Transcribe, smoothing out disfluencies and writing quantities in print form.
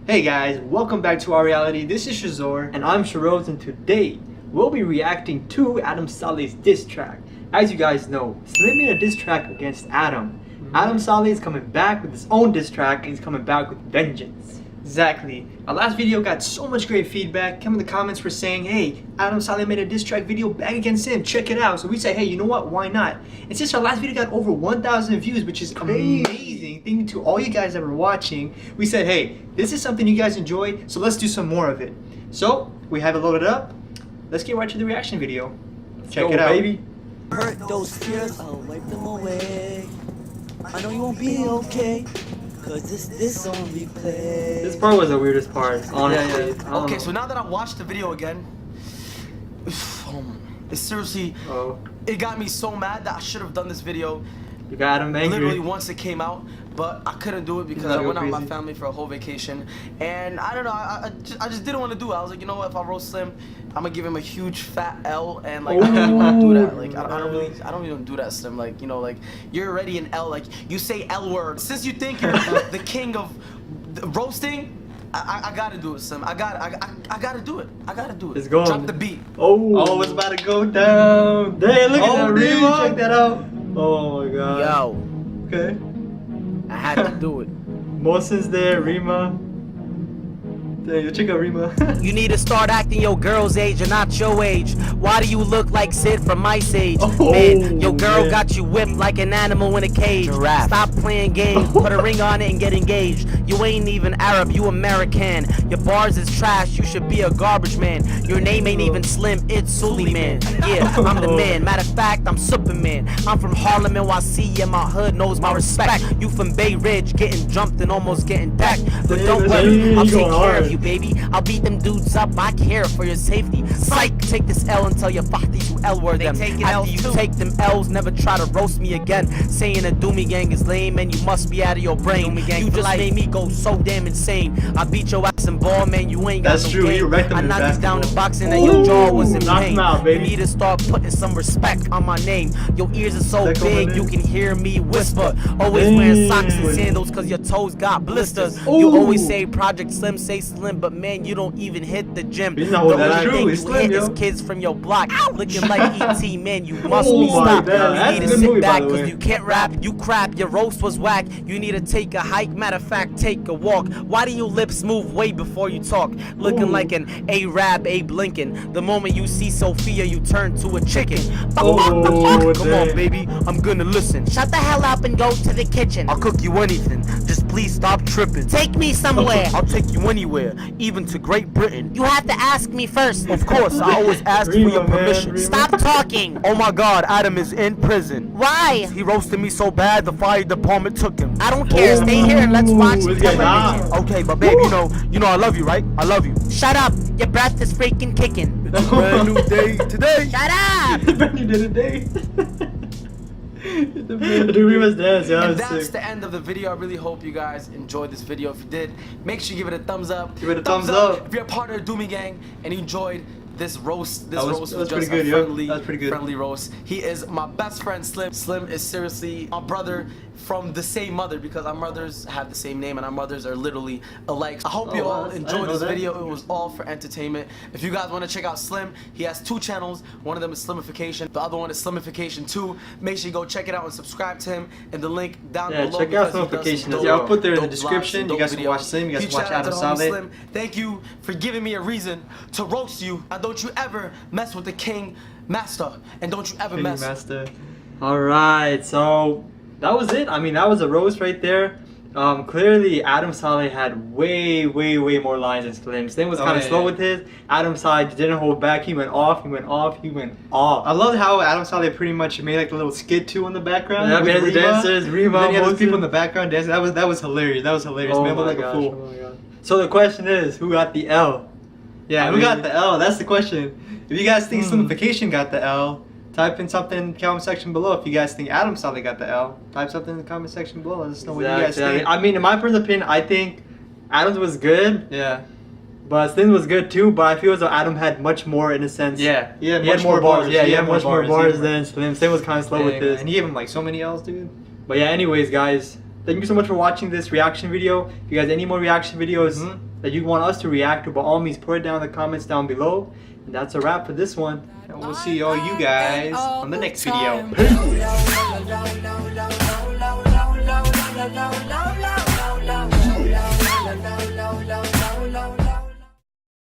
Hey guys, welcome back to Our Reality. This is Shazor. And I'm Sharoz, and today we'll be reacting to Adam Saleh's diss track. As you guys know, Slim made a diss track against Adam. Adam Saleh is coming back with his own diss track, and he's coming back with vengeance. Exactly. Our last video got so much great feedback. Some of the comments were saying, hey, Adam Saleh made a diss track video back against him. Check it out. So we say, hey, you know what? Why not? And since our last video got over 1,000 views, which is amazing, thank you to all you guys that were watching, we said, hey, this is something you guys enjoy, so let's do some more of it. So we have it loaded up. Let's get right to the reaction video. Check it out. Baby. Hurt those tears, I'll wipe them away. I know you won't be okay, cause this on replay. This part was the weirdest part, honestly. Yeah. Okay, so now that I watched the video again, it's seriously, it got me so mad that I should have done this video You got him angry. literally once it came out, but I couldn't do it because I went out with my family for a whole vacation, and I don't know, I just didn't want to do it. I was like, you know what, if I roast Slim, I'm gonna give him a huge fat L, and like, I don't really want to do that. Like, I don't even do that, Slim. Like, you know, like, you're already an L. Like, you say L word. Since you think you're the king of roasting, I gotta do it, Slim. I gotta do it. I gotta do it. It's going. Drop the beat. Oh, it's about to go down. Hey, look at that, dude, Rima. check that out. Oh my god. Yo, Okay. I had to do it. Mohsin's there, Rima. Dang, check out Rima. You need to start acting your girl's age and not your age. Why do you look like Sid from Ice Age? Oh, Man, your girl man. got you whipped like an animal in a cage. Giraffe. Stop playing games, put a ring on it and get engaged. You ain't even Arab, you American. Your bars is trash, you should be a garbage man. Your name ain't even Slim, it's Suleiman. Yeah, I'm the man, matter of fact, I'm Superman. I'm from Harlem, NYC, and my hood knows my respect. You from Bay Ridge, getting jumped and almost getting decked. But don't worry, I'll take care of you, baby. I'll beat them dudes up, I care for your safety. Psych, take this L and tell your father you L word them. After you take them L's, never try to roast me again. Saying a Doomy Gang is lame and you must be out of your brain. You just made me go so damn insane. I beat your ass in ball, man, you ain't got no game. I knocked this down in boxing and your jaw was in pain. You need to start putting some respect on my name. Your ears are so big, you can hear me whisper. Always wearing socks and sandals cause your toes got blisters. You always say Project Slim, say Slim, but man, you don't even hit the gym. The only thing you hit is kids from your block looking like E.T. Man, you must be stopped. You need to sit back cause you can't rap. You crap, your roast was whack. You need to take a hike, matter of fact, take a walk. Why do your lips move way before you talk? Looking like an Arab, Abe Lincoln. The moment you see Sophia, you turn to a chicken. Come on, baby, I'm gonna listen. Shut the hell up and go to the kitchen. I'll cook you anything, just please stop tripping. Take me somewhere. I'll take you anywhere, even to Great Britain. You have to ask me first. Of course, I always ask for your permission. Stop talking. Oh my god, Adam is in prison. Why? He roasted me so bad the fire department took him. I don't care, stay here and let's watch television. Okay, but babe, you know I love you, right? I love you. Shut up, your breath is freaking kicking. It's a brand new day today. Shut up. Brand new day today. Dude, Rima's dance, yeah, And that's the end of the video. I really hope you guys enjoyed this video. If you did, make sure you give it a thumbs up. Give it a thumbs up. If you're a part of the Doomy Gang and you enjoyed this roast, That was was pretty just good, a yo. friendly roast. He is my best friend, Slim. Slim is seriously my brother from the same mother because our mothers have the same name and our mothers are literally alike. I hope you all enjoyed this video. It was all for entertainment. If you guys want to check out Slim, he has 2 channels. One of them is Slimification. The other one is Slimification 2. Make sure you go check it out and subscribe to him in the link down below. Check out Slimification. Yeah, I'll put there in the description. You guys can watch Slim. You guys can watch Adam Saleh. Thank you for giving me a reason to roast you. And don't you ever mess with the King Master. And don't you ever mess. Master. Alright, so that was it. I mean, that was a roast right there. Clearly Adam Saleh had way more lines than Slim. Slim was kind of slow with his. Adam Saleh didn't hold back. He went off. I love how Adam Saleh pretty much made like a little skit too in the background. Yeah, we had the dancers, Rima, then he had those people in the background dancing. That was hilarious. That was hilarious. Oh Man looked my like a gosh, fool. oh my God. So the question is, who got the L? Yeah, who got the L? That's the question. If you guys think Slimification got the L, type in something in the comment section below. If you guys think Adam Saleh got the L, type something in the comment section below. Let us know what you guys think. I mean, in my personal opinion, I think Adam's was good. Yeah. But Slim was good too, but I feel as though Adam had much more in a sense. Yeah, he had more bars. Yeah, he had much more bars than Slim. Slim was kind of slow with this. And he gave him like so many L's, dude. But yeah, anyways, guys, thank you so much for watching this reaction video. If you guys have any more reaction videos, that you want us to react to, by all means put it down in the comments down below. And that's a wrap for this one. And we'll see all you guys on the next video. Peace.